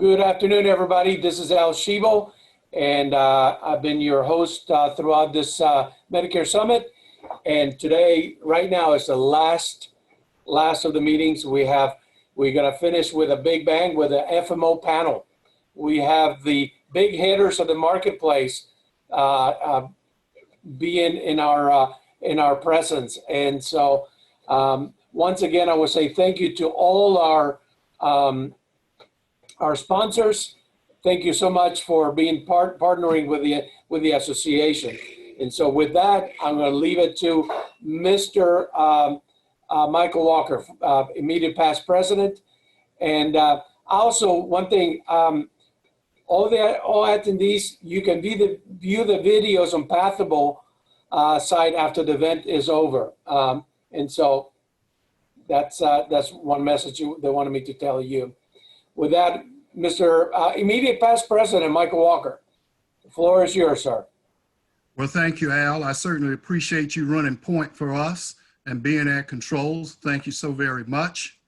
Good afternoon, everybody. This is Al Shibo, and I've been your host throughout this Medicare Summit. And today, right now, is the last of the meetings. We're going to finish with a big bang with an FMO panel. We have the big hitters of the marketplace being in our presence. And so, once again, I will say thank you to all our sponsors. Thank you so much for being partnering with the association. And so with that, I'm going to leave it to Mr. Michael Walker, immediate past president. And also one thing, all attendees, you can view the videos on Pathable site after the event is over. And so that's one message they wanted me to tell you. With that, Mr. Immediate Past President Michael Walker, the floor is yours, sir. Well, thank you, Al. I certainly appreciate you running point for us and being at controls. Thank you so very much.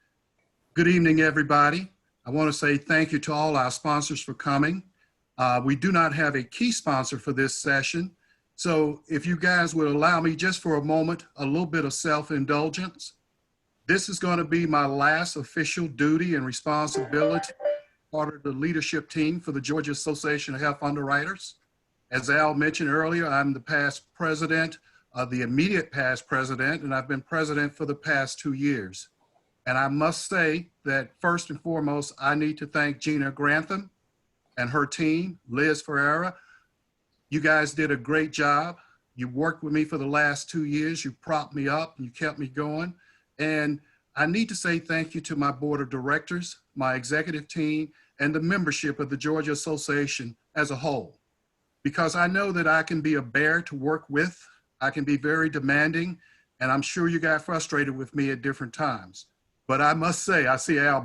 Good evening, everybody. I want to say thank you to all our sponsors for coming. We do not have a key sponsor for this session. So if you guys would allow me just for a moment, a little bit of self-indulgence. This is going to be my last official duty and responsibility, part of the leadership team for the Georgia Association of Health Underwriters. As Al mentioned earlier, I'm the past president, the immediate past president, and I've been president for the past 2 years. And I must say that first and foremost, I need to thank Gina Grantham and her team, Liz Ferreira. You guys did a great job. You worked with me for the last 2 years. You propped me up and you kept me going. And I need to say thank you to my board of directors, my executive team, and the membership of the Georgia Association as a whole. Because I know that I can be a bear to work with. I can be very demanding, and I'm sure you got frustrated with me at different times. But I must say, I see Al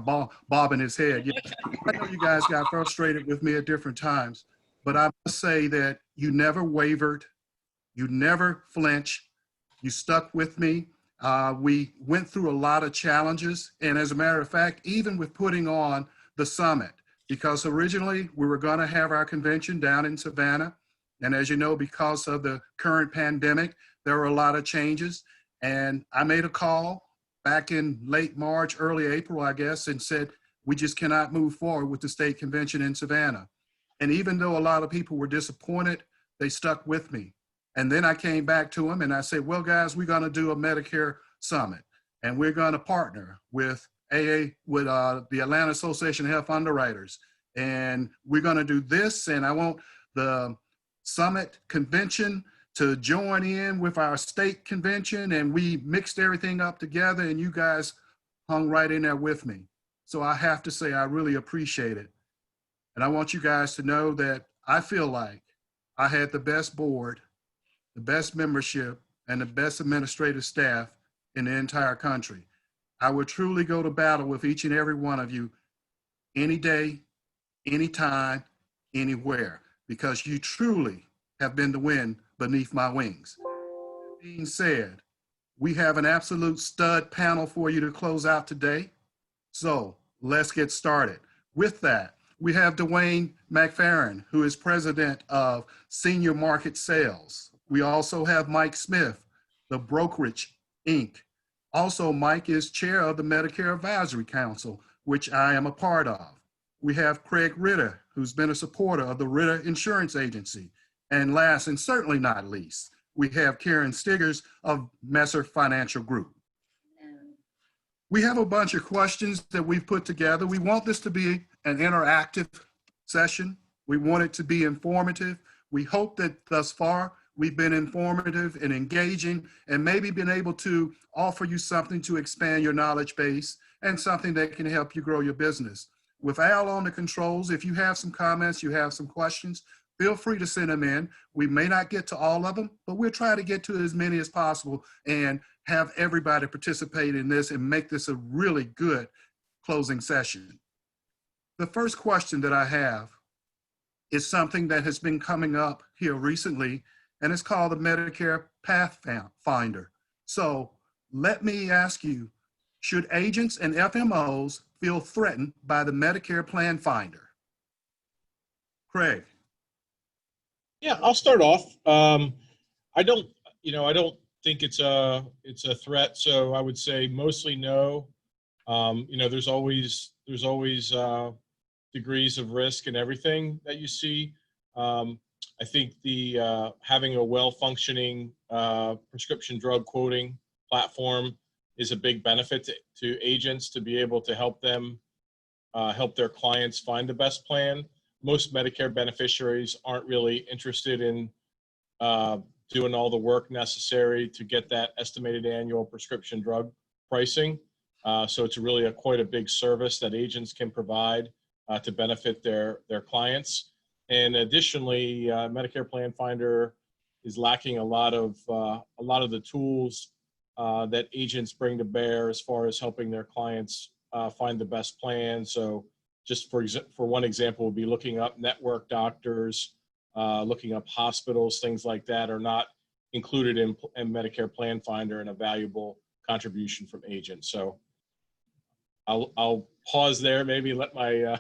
bobbing his head. Yes, I know you guys got frustrated with me at different times, but I must say that you never wavered, you never flinched, you stuck with me. We went through a lot of challenges, and as a matter of fact, even with putting on the summit, because originally we were going to have our convention down in Savannah, and as you know, because of the current pandemic, there were a lot of changes, and I made a call back in late March, early April, I guess, and said, we just cannot move forward with the state convention in Savannah. And even though a lot of people were disappointed, they stuck with me. And then I came back to them and I said, well, guys, we're going to do a Medicare summit and we're going to partner with the Atlanta Association of Health Underwriters. And we're going to do this. And I want the summit convention to join in with our state convention. And we mixed everything up together and you guys hung right in there with me. So I have to say, I really appreciate it. And I want you guys to know that I feel like I had the best board, the best membership, and the best administrative staff in the entire country. I would truly go to battle with each and every one of you any day, anytime, anywhere, because you truly have been the wind beneath my wings. That being said, we have an absolute stud panel for you to close out today. So let's get started. With that, we have Dwayne McFerrin, who is president of Senior Market Sales. We also have Mike Smith, the Brokerage, Inc. Also, Mike is chair of the Medicare Advisory Council, which I am a part of. We have Craig Ritter, who's been a supporter of the Ritter Insurance Agency. And last and certainly not least, we have Karen Stiggers of Messer Financial Group. We have a bunch of questions that we've put together. We want this to be an interactive session. We want it to be informative. We hope that thus far we've been informative and engaging and maybe been able to offer you something to expand your knowledge base and something that can help you grow your business. With Al on the controls, if you have some comments, you have some questions, feel free to send them in. We may not get to all of them, but we'll try to get to as many as possible and have everybody participate in this and make this a really good closing session. The first question that I have is something that has been coming up here recently, and it's called the Medicare Pathfinder. So let me ask you, should agents and FMOs feel threatened by the Medicare Plan Finder? Craig. Yeah, I'll start off. I don't, I don't think it's a threat. So I would say mostly no. There's always degrees of risk in everything that you see. I think the having a well-functioning prescription drug quoting platform is a big benefit to agents to be able to help them help their clients find the best plan. Most Medicare beneficiaries aren't really interested in doing all the work necessary to get that estimated annual prescription drug pricing. So it's really quite a big service that agents can provide to benefit their clients. And additionally, Medicare Plan Finder is lacking a lot of the tools that agents bring to bear as far as helping their clients find the best plan. So just for one example, would be looking up network doctors, looking up hospitals, things like that are not included in Medicare Plan Finder, and a valuable contribution from agents. So I'll pause there, maybe let my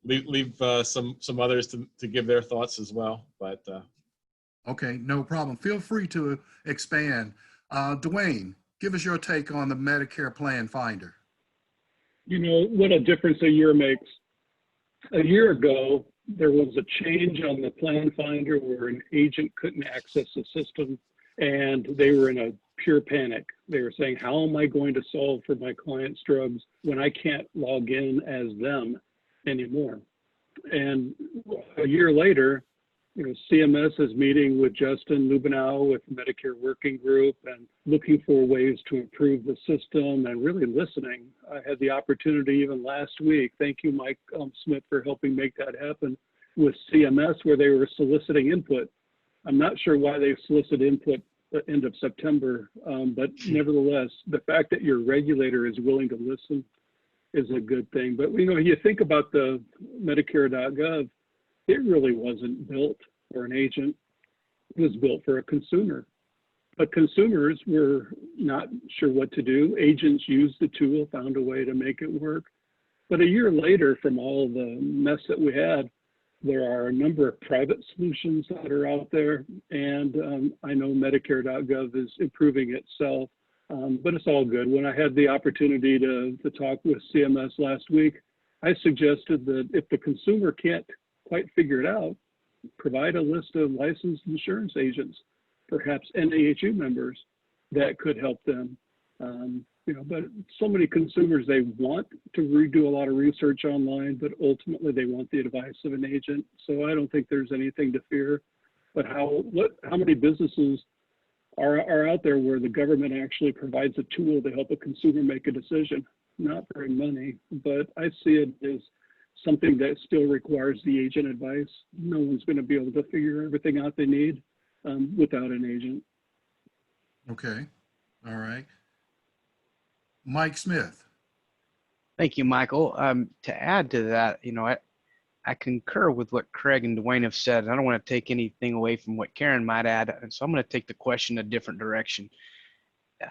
leave some others to give their thoughts as well. But Okay, no problem. Feel free to expand. Dwayne, give us your take on the Medicare Plan Finder. You know what a difference a year makes. A year ago, there was a change on the Plan Finder where an agent couldn't access the system, and they were in a pure panic. They were saying, how am I going to solve for my client's drugs when I can't log in as them anymore? And a year later, CMS is meeting with Justin Lubenow with the Medicare Working Group and looking for ways to improve the system and really listening. I had the opportunity even last week, thank you, Mike Smith, for helping make that happen, with CMS, where they were soliciting input. I'm not sure why they solicit input at the end of September, but nevertheless, the fact that your regulator is willing to listen is a good thing. But you think about the Medicare.gov, it really wasn't built for an agent. It was built for a consumer. But consumers were not sure what to do. Agents used the tool, found a way to make it work. But a year later, from all the mess that we had, there are a number of private solutions that are out there. And I know Medicare.gov is improving itself, but it's all good. When I had the opportunity to talk with CMS last week, I suggested that if the consumer can't quite figure it out, provide a list of licensed insurance agents, perhaps NAHU members, that could help them. But so many consumers, they want to redo a lot of research online, but ultimately they want the advice of an agent. So I don't think there's anything to fear. But how many businesses are out there where the government actually provides a tool to help a consumer make a decision? Not very many, but I see it as something that still requires the agent advice. No one's going to be able to figure everything out they need without an agent. Okay, all right. Mike Smith. Thank you, Michael. To add to that, I concur with what Craig and Dwayne have said. I don't want to take anything away from what Karen might add, and so I'm going to take the question a different direction.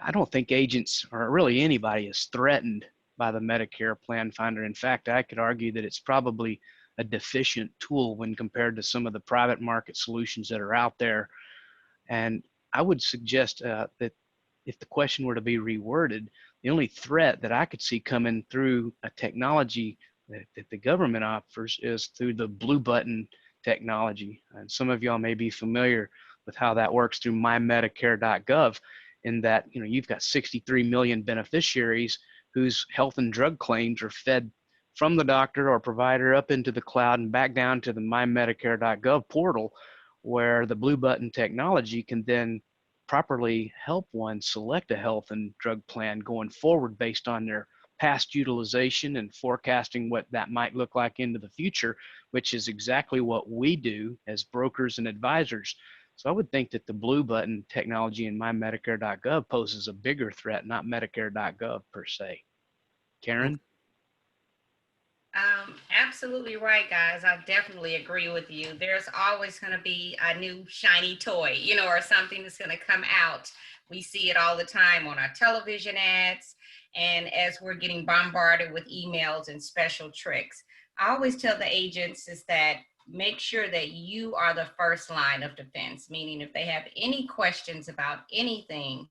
I don't think agents, or really anybody, is threatened by the Medicare Plan Finder. In fact, I could argue that it's probably a deficient tool when compared to some of the private market solutions that are out there. And I would suggest that if the question were to be reworded, the only threat that I could see coming through a technology that the government offers is through the blue button technology. And some of y'all may be familiar with how that works through mymedicare.gov, in that you've got 63 million beneficiaries whose health and drug claims are fed from the doctor or provider up into the cloud and back down to the mymedicare.gov portal, where the blue button technology can then properly help one select a health and drug plan going forward based on their past utilization and forecasting what that might look like into the future, which is exactly what we do as brokers and advisors. So I would think that the blue button technology in mymedicare.gov poses a bigger threat, not medicare.gov per se. Karen? Absolutely right, guys. I definitely agree with you. There's always going to be a new shiny toy, or something that's going to come out. We see it all the time on our television ads, and as we're getting bombarded with emails and special tricks. I always tell the agents is that make sure that you are the first line of defense, meaning if they have any questions about anything,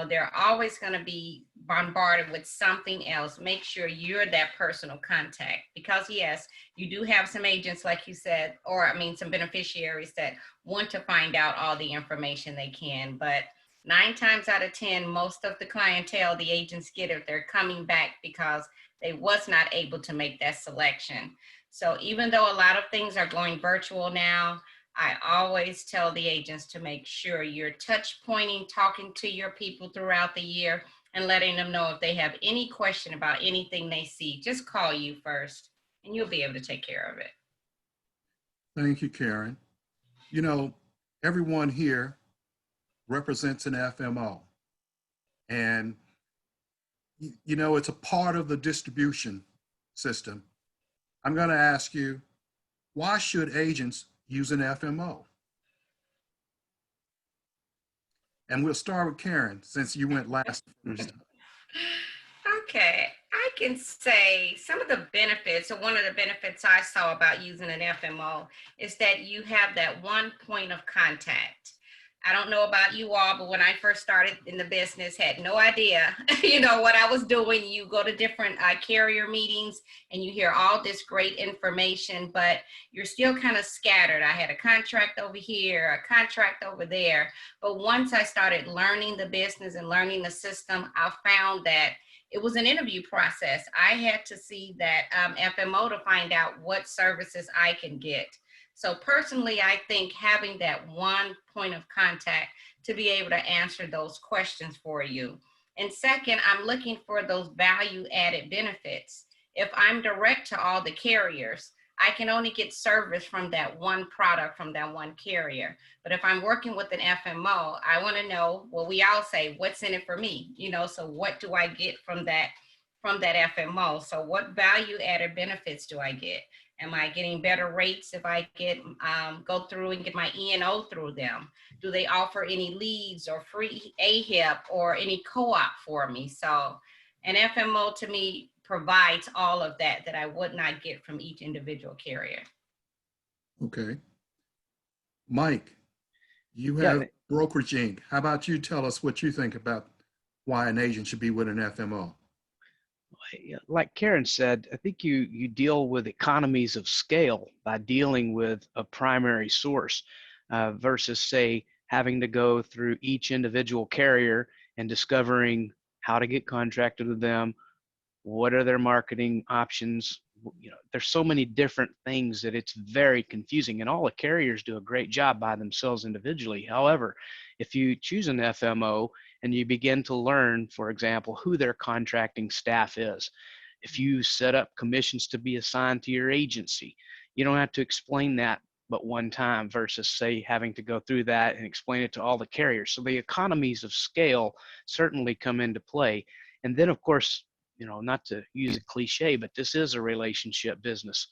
they're always going to be bombarded with something else. Make sure you're that personal contact, because yes, you do have some agents, like you said, or some beneficiaries that want to find out all the information they can, but 9 times out of 10, most of the clientele the agents get, if they're coming back because they was not able to make that selection. So even though a lot of things are going virtual now, I always tell the agents to make sure you're touch pointing, talking to your people throughout the year and letting them know if they have any question about anything they see, just call you first and you'll be able to take care of it. Thank you, Karen. Everyone here represents an FMO. And, it's a part of the distribution system. I'm going to ask you, why should agents use an FMO? And we'll start with Karen, since you went last first. Okay, I can say some of the benefits, or one of the benefits I saw about using an FMO is that you have that one point of contact. I don't know about you all, but when I first started in the business, had no idea, what I was doing. You go to different carrier meetings and you hear all this great information, but you're still kind of scattered. I had a contract over here, a contract over there. But once I started learning the business and learning the system, I found that it was an interview process. I had to see that FMO to find out what services I can get. So personally, I think having that one point of contact to be able to answer those questions for you. And second, I'm looking for those value added benefits. If I'm direct to all the carriers, I can only get service from that one product from that one carrier. But if I'm working with an FMO, I want to know, well, we all say, what's in it for me? So what do I get from that FMO? So what value added benefits do I get? Am I getting better rates if I go through and get my E&O through them? Do they offer any leads or free AHIP or any co-op for me? So an FMO to me provides all of that I would not get from each individual carrier. Okay. Mike, you have Brokerage Inc. How about you tell us what you think about why an agent should be with an FMO? Like Karen said, I think you deal with economies of scale by dealing with a primary source versus, say, having to go through each individual carrier and discovering how to get contracted with them, what are their marketing options. There's so many different things that it's very confusing, and all the carriers do a great job by themselves individually. However, if you choose an FMO and you begin to learn, for example, who their contracting staff is, if you set up commissions to be assigned to your agency, you don't have to explain that but one time versus, say, having to go through that and explain it to all the carriers. So the economies of scale certainly come into play. And then, of course, not to use a cliche, but this is a relationship business.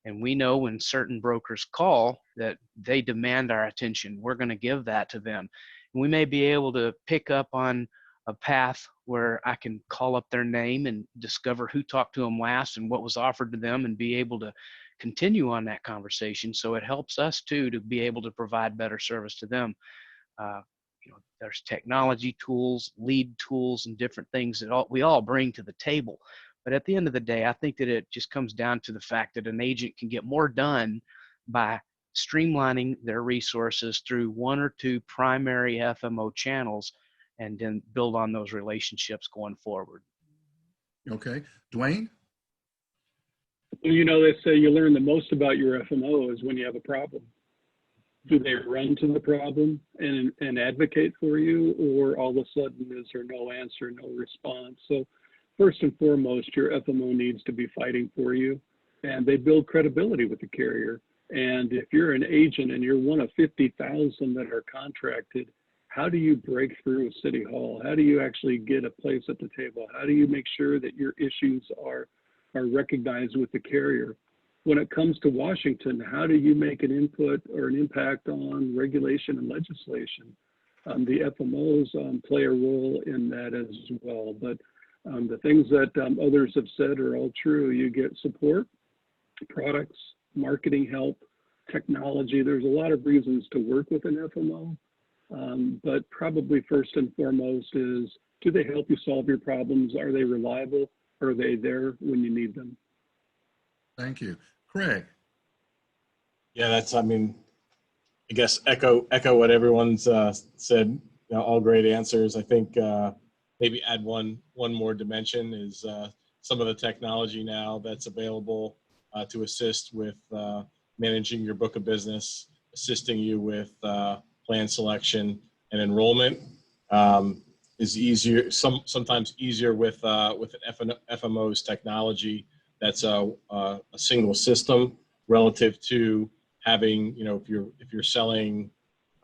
And we know when certain brokers call that they demand our attention. We're going to give that to them. And we may be able to pick up on a path where I can call up their name and discover who talked to them last and what was offered to them and be able to continue on that conversation. So it helps us too to be able to provide better service to them. There's technology tools, lead tools, and different things that we all bring to the table. But at the end of the day, I think that it just comes down to the fact that an agent can get more done by streamlining their resources through one or two primary FMO channels and then build on those relationships going forward. Okay. Dwayne? They say you learn the most about your FMO is when you have a problem. Do they run to the problem and advocate for you, or all of a sudden is there no answer, no response? So first and foremost, your FMO needs to be fighting for you, and they build credibility with the carrier. And if you're an agent and you're one of 50,000 that are contracted, how do you break through City Hall? How do you actually get a place at the table? How do you make sure that your issues are recognized with the carrier? When it comes to Washington, how do you make an input or an impact on regulation and legislation? The FMOs play a role in that as well. But the things that others have said are all true. You get support products, marketing help, technology. There's a lot of reasons to work with an FMO, but probably first and foremost is, do they help you solve your problems? Are they reliable? Are they there when you need them? Thank you. Craig? Yeah, that's, I mean, I guess echo what everyone's said, you know, all great answers. I think maybe add one more dimension is some of the technology now that's available to assist with managing your book of business, assisting you with plan selection and enrollment is easier, sometimes easier with an FMO's technology. That's a single system relative to having, you know, if you're selling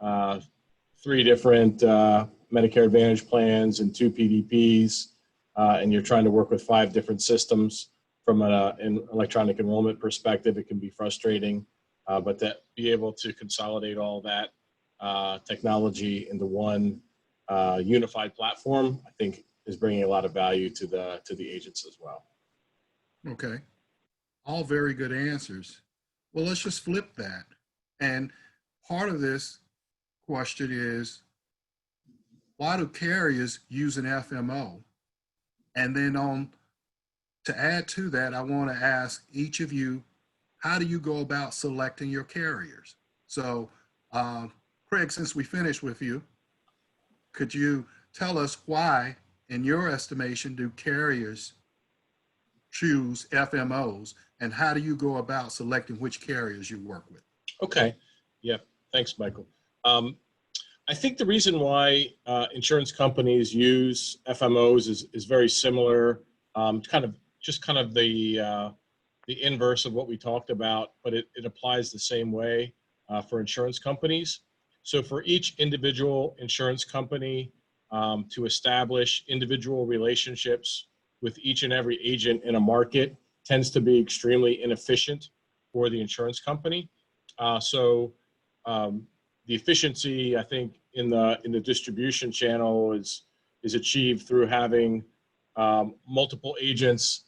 3 different Medicare Advantage plans and 2 PDPs, and you're trying to work with 5 different systems from an electronic enrollment perspective, it can be frustrating. But to be able to consolidate all that technology into one unified platform, I think is bringing a lot of value to the agents as well. Okay. All very good answers. Well, let's just flip that. And part of this question is, why do carriers use an FMO? And then to add to that, I want to ask each of you, how do you go about selecting your carriers? So, Craig, since we finished with you, could you tell us why, in your estimation, do carriers choose FMOs, and how do you go about selecting which carriers you work with? Okay. Yeah. Thanks, Michael. I think the reason why insurance companies use FMOs is very similar, kind of the inverse of what we talked about, but it applies the same way for insurance companies. So for each individual insurance company to establish individual relationships with each and every agent in a market tends to be extremely inefficient for the insurance company. So the efficiency, I think, in the distribution channel is achieved through having multiple agents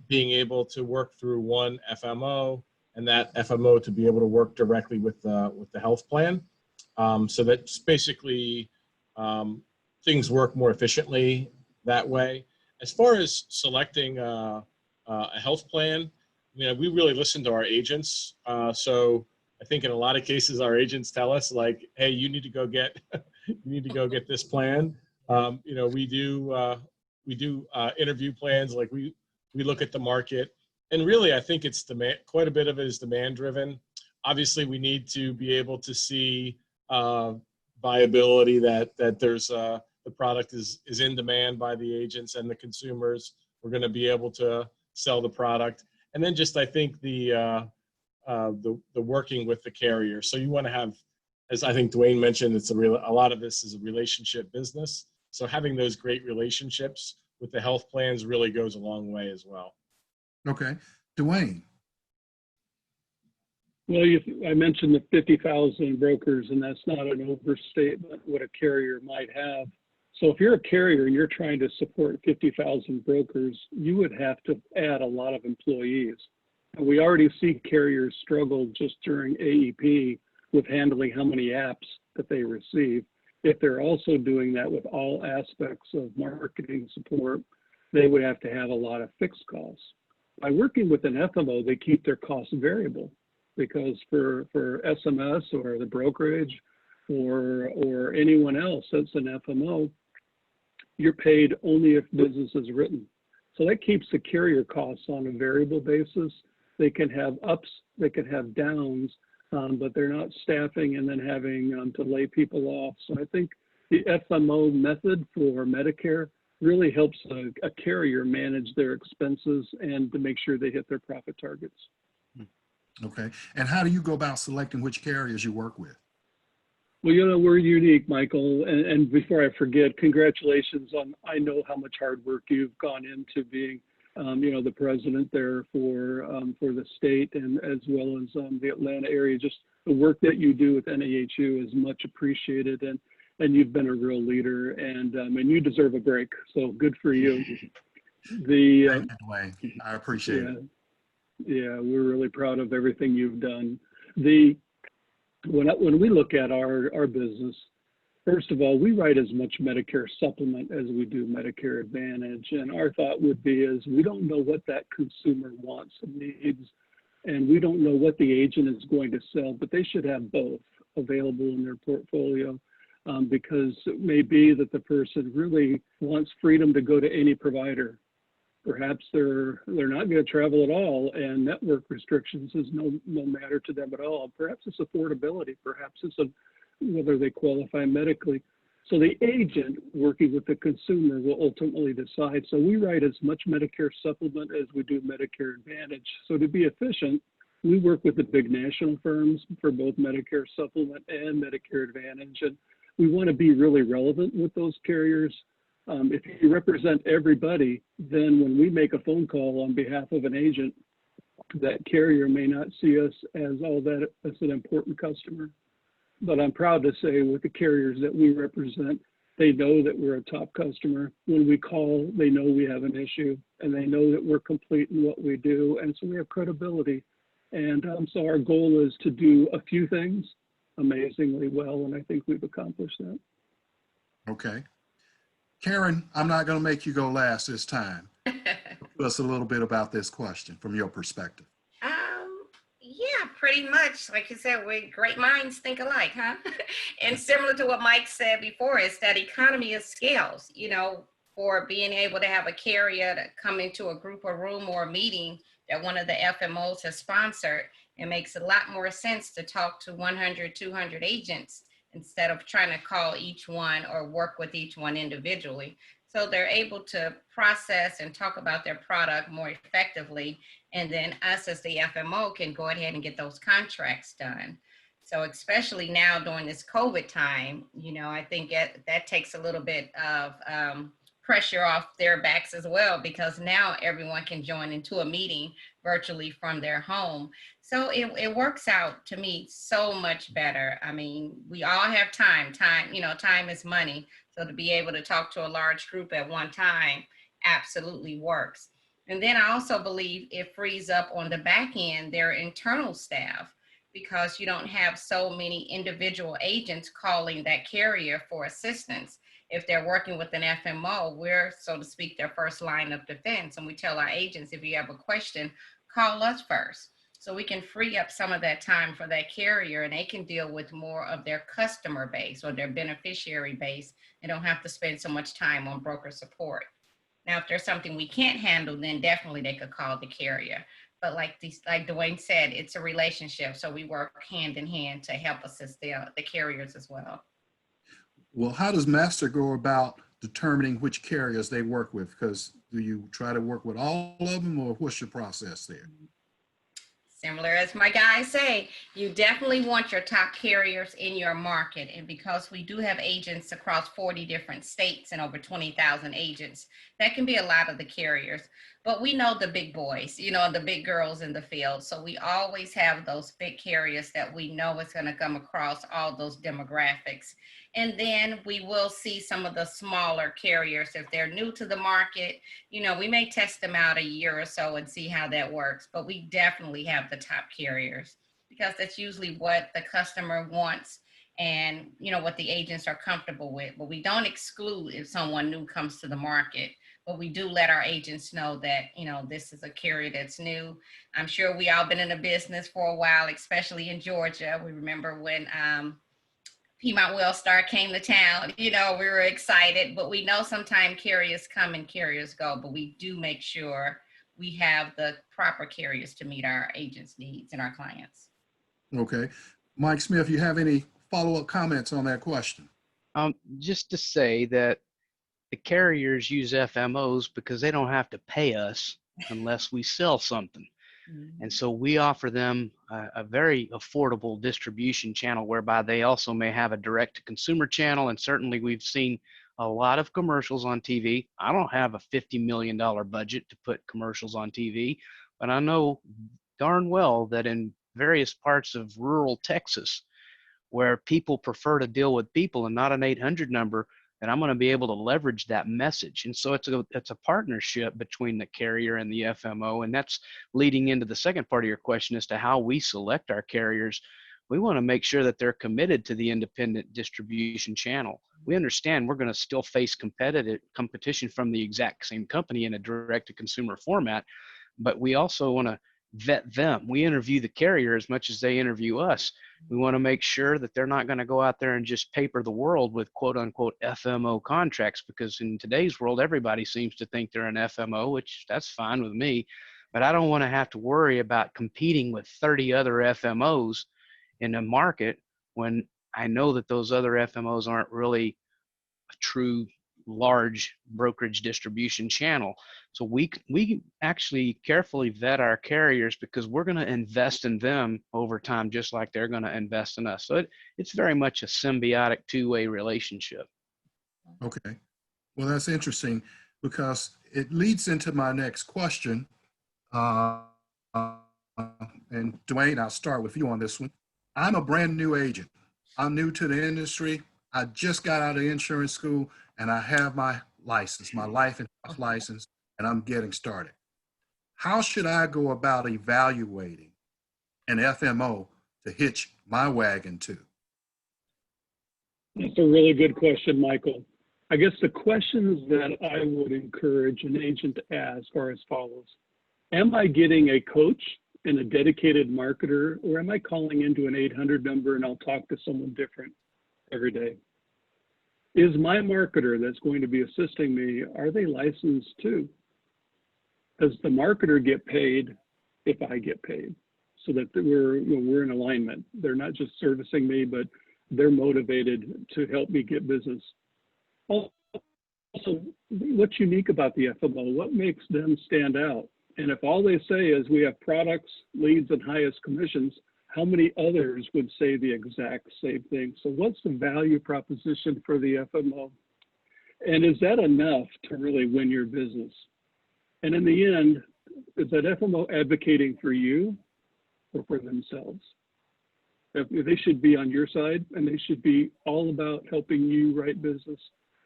being able to work through one FMO, and that FMO to be able to work directly with the health plan. So that's basically things work more efficiently that way. As far as selecting a health plan, you know, we really listen to our agents. So I think in a lot of cases, our agents tell us, like, "Hey, you need to go get this plan." You know, we do interview plans. Like we look at the market, and really, I think it's demand. Quite a bit of it is demand driven. Obviously, we need to be able to see viability that there's the product is in demand by the agents and the consumers. We're going to be able to sell the product, and then just I think the working with the carrier. So you want to have, as I think Dwayne mentioned, a lot of this is a relationship business. So having those great relationships with the health plans really goes a long way as well. Okay. Dwayne. Well, I mentioned the 50,000 brokers, and that's not an overstatement what a carrier might have. So if you're a carrier and you're trying to support 50,000 brokers, you would have to add a lot of employees. And we already see carriers struggle just during AEP with handling how many apps that they receive. If they're also doing that with all aspects of marketing support, they would have to have a lot of fixed costs. By working with an FMO, they keep their costs variable, because for SMS or the brokerage or anyone else that's an FMO, you're paid only if business is written. So that keeps the carrier costs on a variable basis. They can have ups, they can have downs, but they're not staffing and then having to lay people off. So I think the FMO method for Medicare really helps a carrier manage their expenses and to make sure they hit their profit targets. Okay. And how do you go about selecting which carriers you work with? Well, you know, we're unique, Michael. And before I forget, congratulations on, I know how much hard work you've gone into being, you know, the president there for the state, and as well as the Atlanta area. Just the work that you do with NAHU is much appreciated, and you've been a real leader, and you deserve a break. So good for you. Thank you, Dwayne. I appreciate it. Yeah, we're really proud of everything you've done. When we look at our business, first of all, we write as much Medicare supplement as we do Medicare Advantage. And our thought would be is we don't know what that consumer wants and needs, and we don't know what the agent is going to sell, but they should have both available in their portfolio, because it may be that the person really wants freedom to go to any provider. Perhaps they're not going to travel at all, and network restrictions is no matter to them at all. Perhaps it's affordability. Perhaps it's whether they qualify medically. So the agent working with the consumer will ultimately decide. So we write as much Medicare supplement as we do Medicare Advantage. So to be efficient, we work with the big national firms for both Medicare supplement and Medicare Advantage. And we want to be really relevant with those carriers. If you represent everybody, then when we make a phone call on behalf of an agent, that carrier may not see us as all that as an important customer. But I'm proud to say with the carriers that we represent, they know that we're a top customer. When we call, they know we have an issue, and they know that we're complete in what we do. And so we have credibility. And so our goal is to do a few things amazingly well, and I think we've accomplished that. Okay. Karen, I'm not going to make you go last this time. Tell us a little bit about this question from your perspective. Yeah, pretty much. Like you said, we great minds think alike, huh? And similar to what Mike said before, is that economy of scales, you know, for being able to have a carrier to come into a group or room or a meeting that one of the FMOs has sponsored. It makes a lot more sense to talk to 100, 200 agents instead of trying to call each one or work with each one individually. So they're able to process and talk about their product more effectively. And then us as the FMO can go ahead and get those contracts done. So especially now during this COVID time, you know, I think that takes a little bit of pressure off their backs as well, because now everyone can join into a meeting virtually from their home. So it works out to me so much better. I mean, we all have time, you know, time is money. So to be able to talk to a large group at one time absolutely works. And then I also believe it frees up on the back end their internal staff, because you don't have so many individual agents calling that carrier for assistance. If they're working with an FMO, we're, so to speak, their first line of defense. And we tell our agents, if you have a question, call us first. So we can free up some of that time for that carrier, and they can deal with more of their customer base or their beneficiary base. They don't have to spend so much time on broker support. Now, if there's something we can't handle, then definitely they could call the carrier. But like Dwayne said, it's a relationship. So we work hand in hand to help assist the carriers as well. Well, how does Master go about determining which carriers they work with? Because do you try to work with all of them, or what's your process there? Similar as my guys say, you definitely want your top carriers in your market. And because we do have agents across 40 different states and over 20,000 agents, that can be a lot of the carriers. But we know the big boys, you know, the big girls in the field. So we always have those big carriers that we know is going to come across all those demographics. And then we will see some of the smaller carriers if they're new to the market. You know, we may test them out a year or so and see how that works, but we definitely have the top carriers, because that's usually what the customer wants and, you know, what the agents are comfortable with. But we don't exclude if someone new comes to the market, but we do let our agents know that, you know, this is a carrier that's new. I'm sure we all been in the business for a while, especially in Georgia. We remember when Piedmont Wellstar came to town, you know, we were excited, but we know sometimes carriers come and carriers go, but we do make sure we have the proper carriers to meet our agents' needs and our clients. Okay. Mike Smith, you have any follow-up comments on that question? Just to say that the carriers use FMOs because they don't have to pay us unless we sell something. And so we offer them a very affordable distribution channel, whereby they also may have a direct-to-consumer channel. And certainly we've seen a lot of commercials on TV. I don't have a $50 million budget to put commercials on TV, but I know darn well that in various parts of rural Texas, where people prefer to deal with people and not an 800 number, then I'm going to be able to leverage that message. And so it's a partnership between the carrier and the FMO. And that's leading into the second part of your question as to how we select our carriers. We want to make sure that they're committed to the independent distribution channel. We understand we're going to still face competition from the exact same company in a direct-to-consumer format, but we also want to vet them. We interview the carrier as much as they interview us. We want to make sure that they're not going to go out there and just paper the world with quote unquote FMO contracts, because in today's world, everybody seems to think they're an FMO, which that's fine with me, but I don't want to have to worry about competing with 30 other FMOs in a market when I know that those other FMOs aren't really a true large brokerage distribution channel. So we actually carefully vet our carriers because we're going to invest in them over time, just like they're going to invest in us. So it's very much a symbiotic two-way relationship. Okay. Well, that's interesting because it leads into my next question. And Dwayne, I'll start with you on this one. I'm a brand new agent. I'm new to the industry. I just got out of insurance school and I have my license, my life and health license, and I'm getting started. How should I go about evaluating an FMO to hitch my wagon to? That's a really good question, Michael. I guess the questions that I would encourage an agent to ask are as follows. Am I getting a coach and a dedicated marketer, or am I calling into an 800 number and I'll talk to someone different every day? Is my marketer that's going to be assisting me, are they licensed too? Does the marketer get paid if I get paid? So that we're in alignment. They're not just servicing me, but they're motivated to help me get business. Also, what's unique about the FMO? What makes them stand out? And if all they say is we have products, leads, and highest commissions, how many others would say the exact same thing? So what's the value proposition for the FMO? And is that enough to really win your business? And in the end, is that FMO advocating for you or for themselves? They should be on your side, and they should be all about helping you write business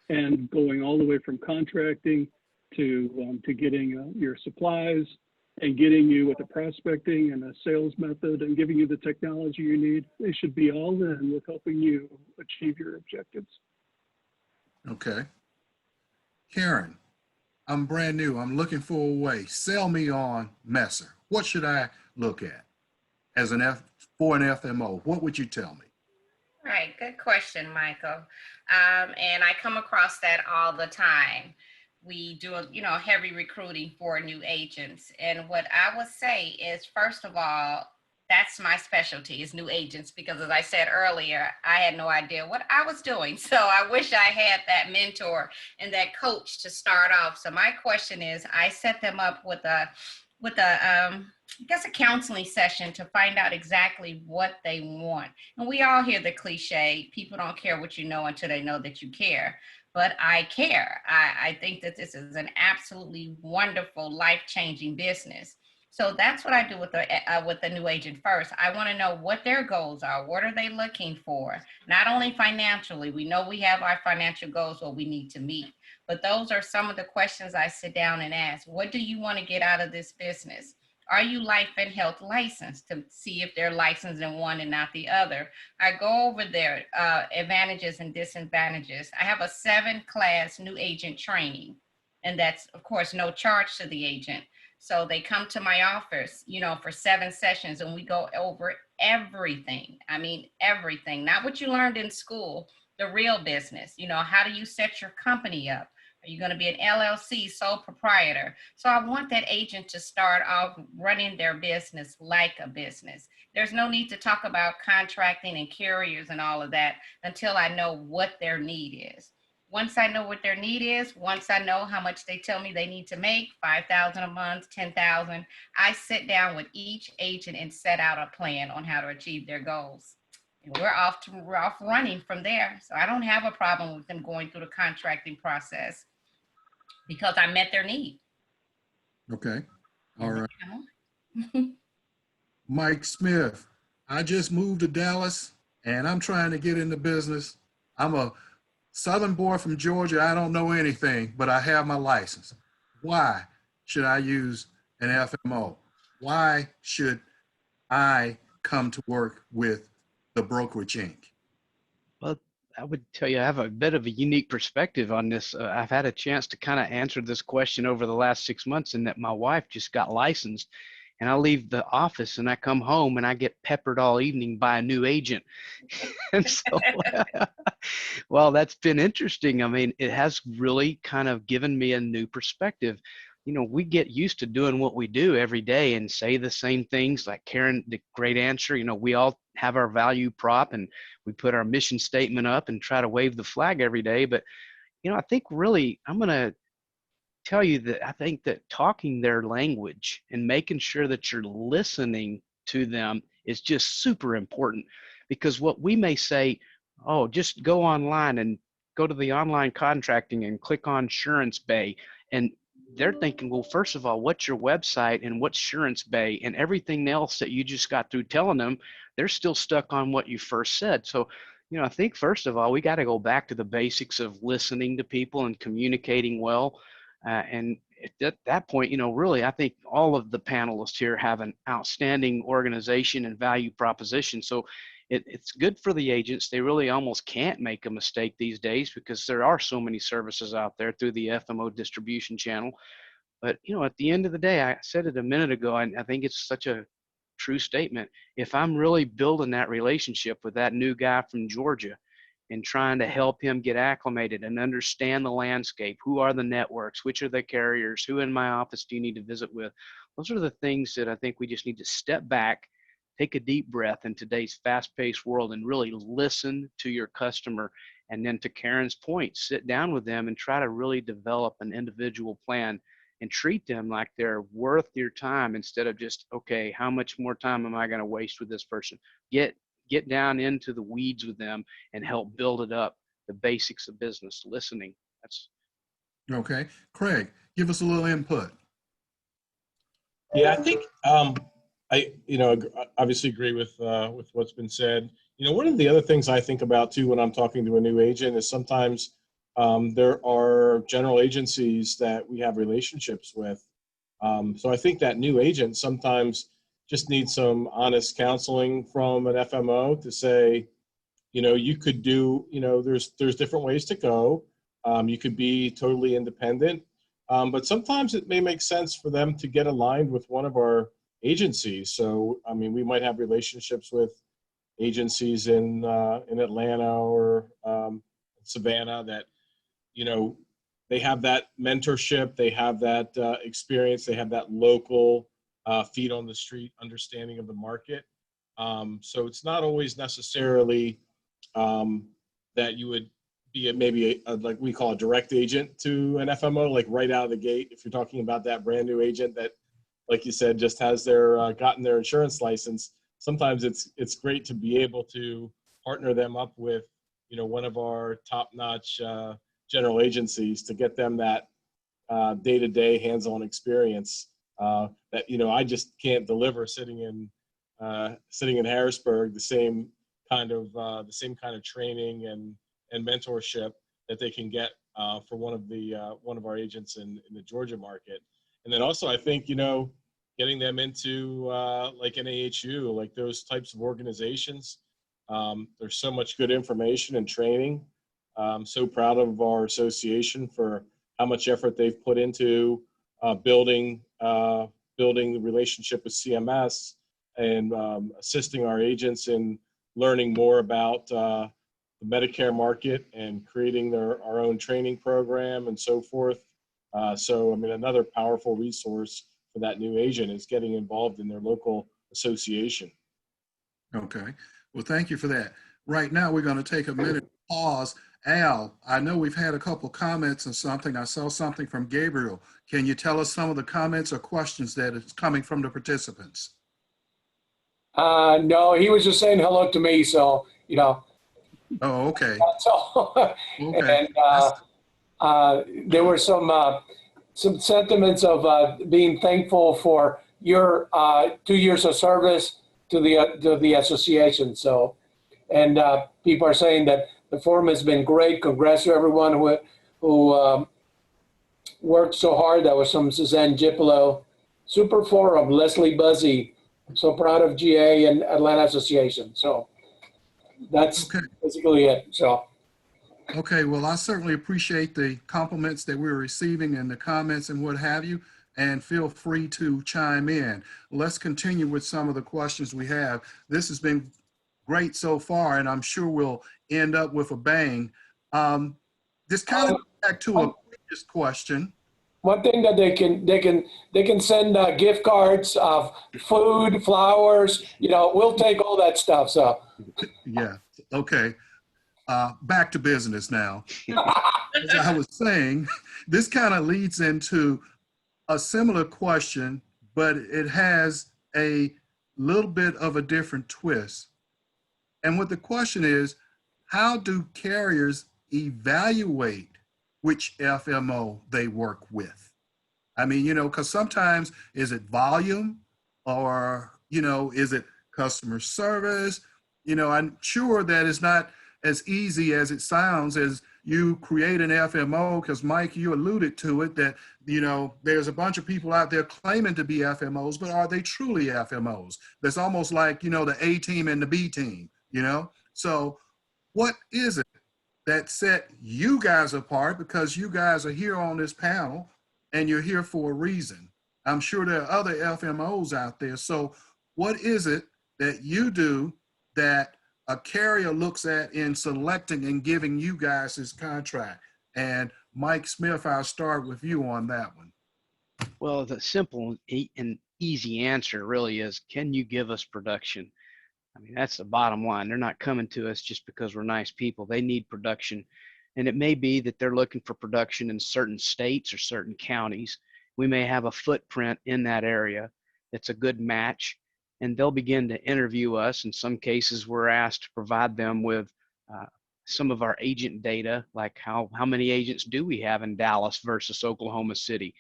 and going all the way from contracting to getting your supplies and getting you with a prospecting and a sales method and giving you the technology you need. They should be all in with helping you achieve your objectives. Okay. Karen, I'm brand new. I'm looking for a way. Sell me on Messer. What should I look at as for an FMO? What would you tell me? All right, good question, Michael. And I come across that all the time. We do heavy recruiting for new agents. And what I would say is, first of all, that's my specialty is new agents, because as I said earlier, I had no idea what I was doing. So I wish I had that mentor and that coach to start off. So my question is, I set them up with a counseling session to find out exactly what they want. And we all hear the cliche, people don't care what you know until they know that you care. But I care. I think that this is an absolutely wonderful, life-changing business. So that's what I do with the new agent first. I want to know what their goals are. What are they looking for? Not only financially, we know we have our financial goals, what we need to meet, but those are some of the questions I sit down and ask. What do you want to get out of this business? Are you life and health licensed, to see if they're licensed in one and not the other? I go over their advantages and disadvantages. I have a 7-class new agent training, and that's, of course, no charge to the agent. So they come to my office, for 7 sessions, and we go over everything. I mean, everything, not what you learned in school, the real business. How do you set your company up? Are you going to be an LLC, sole proprietor? So I want that agent to start off running their business like a business. There's no need to talk about contracting and carriers and all of that until I know what their need is. Once I know what their need is, once I know how much they tell me they need to make, $5,000 a month, $10,000, I sit down with each agent and set out a plan on how to achieve their goals. And we're off running from there. So I don't have a problem with them going through the contracting process because I met their need. Okay. All right. Mike Smith, I just moved to Dallas and I'm trying to get into business. I'm a Southern boy from Georgia, I don't know anything, but I have my license. Why should I use an FMO? Why should I come to work with the brokerage Inc.? Well, I would tell you I have a bit of a unique perspective on this. I've had a chance to kind of answer this question over the last 6 months, in that my wife just got licensed, and I leave the office and I come home and I get peppered all evening by a new agent. And so, well, that's been interesting. I mean, it has really kind of given me a new perspective. You know, we get used to doing what we do every day and say the same things, like Karen, the great answer. You know, we all have our value prop and we put our mission statement up and try to wave the flag every day. But, you know, I think really I'm going to tell you that I think that talking their language and making sure that you're listening to them is just super important, because what we may say, oh, just go online and go to the online contracting and click on Insurance Bay. And they're thinking, well, first of all, what's your website and what's Insurance Bay, and everything else that you just got through telling them, they're still stuck on what you first said. So, you know, I think first of all, we got to go back to the basics of listening to people and communicating well. And at that point, you know, really, I think all of the panelists here have an outstanding organization and value proposition. So it's good for the agents. They really almost can't make a mistake these days, because there are so many services out there through the FMO distribution channel. But, you know, at the end of the day, I said it a minute ago, and I think it's such a true statement. If I'm really building that relationship with that new guy from Georgia and trying to help him get acclimated and understand the landscape, who are the networks, which are the carriers, who in my office do you need to visit with? Those are the things that I think we just need to step back, take a deep breath in today's fast-paced world, and really listen to your customer. And then, to Karen's point, sit down with them and try to really develop an individual plan and treat them like they're worth your time, instead of just, okay, how much more time am I going to waste with this person? Get down into the weeds with them and help build it up, the basics of business, listening. That's Okay. Craig, give us a little input. Yeah, I think I obviously agree with what's been said. You know, one of the other things I think about too when I'm talking to a new agent is sometimes there are general agencies that we have relationships with. So I think that new agent sometimes just needs some honest counseling from an FMO to say, you know, you could do, you know, there's different ways to go. You could be totally independent, but sometimes it may make sense for them to get aligned with one of our agencies. So, I mean, we might have relationships with agencies in Atlanta or Savannah that, you know, they have that mentorship, they have that experience, they have that local feet on the street understanding of the market. So it's not always necessarily that you would be maybe like we call a direct agent to an FMO, like right out of the gate. If you're talking about that brand new agent that, like you said, just has their gotten their insurance license, sometimes it's great to be able to partner them up with, you know, one of our top-notch general agencies to get them that day-to-day hands-on experience that, you know, I just can't deliver sitting in Harrisburg, the same kind of training and mentorship that they can get for one of our agents in the Georgia market. And then also, I think, you know, getting them into like NAHU, like those types of organizations. There's so much good information and training. I'm so proud of our association for how much effort they've put into building the relationship with CMS and assisting our agents in learning more about the Medicare market and creating our own training program and so forth. So, I mean, another powerful resource for that new agent is getting involved in their local association. Okay. Well, thank you for that. Right now, we're going to take a minute to pause. Al, I know we've had a couple comments and something. I saw something from Gabriel. Can you tell us some of the comments or questions that is coming from the participants? No, he was just saying hello to me. So, you know, Oh, okay. that's all. Okay. And there were some sentiments of being thankful for your 2 years of service to the association. So, and people are saying that The forum has been great. Congrats to everyone who worked so hard. That was from Suzanne Gipolo. Super forum, Leslie Buzzy. So proud of GA and Atlanta Association. So that's Okay. basically it. So. Okay, well, I certainly appreciate the compliments that we're receiving and the comments and what have you, and feel free to chime in. Let's continue with some of the questions we have. This has been great so far, and I'm sure we'll end up with a bang. This kind of goes back to a previous question. One thing that they can send gift cards of food, flowers. You know, we'll take all that stuff. So Yeah, okay. Back to business now. As I was saying, this kind of leads into a similar question, but it has a little bit of a different twist. And what the question is, how do carriers evaluate which FMO they work with? I mean, you know, because sometimes is it volume or, you know, is it customer service? You know, I'm sure that it's not as easy as it sounds as you create an FMO, because Mike, you alluded to it, that, you know, there's a bunch of people out there claiming to be FMOs, but are they truly FMOs? That's almost like, you know, the A team and the B team, you know? So what is it that set you guys apart? Because you guys are here on this panel and you're here for a reason. I'm sure there are other FMOs out there. So what is it that you do that a carrier looks at in selecting and giving you guys his contract? And Mike Smith, I'll start with you on that one. Well, the simple and easy answer really is, can you give us production? I mean, that's the bottom line. They're not coming to us just because we're nice people. They need production. And it may be that they're looking for production in certain states or certain counties. We may have a footprint in that area that's a good match, and they'll begin to interview us. In some cases, we're asked to provide them with some of our agent data, like how many agents do we have in Dallas versus Oklahoma City?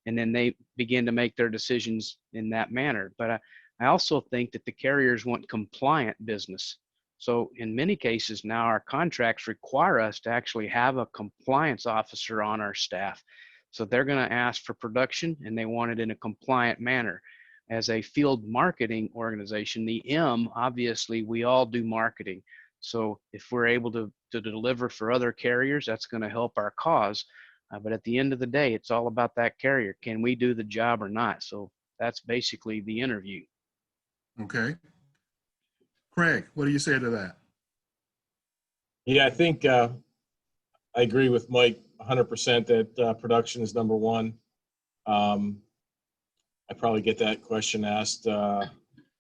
And then they begin to make their decisions in that manner. But I also think that the carriers want compliant business. So in many cases now, our contracts require us to actually have a compliance officer on our staff. So they're going to ask for production, and they want it in a compliant manner. As a field marketing organization, the M, obviously, we all do marketing. So if we're able to deliver for other carriers, that's going to help our cause. But at the end of the day, it's all about that carrier. Can we do the job or not? So that's basically the interview. Okay. Craig, what do you say to that? Yeah, I think I agree with Mike 100% that production is number one. I probably get that question asked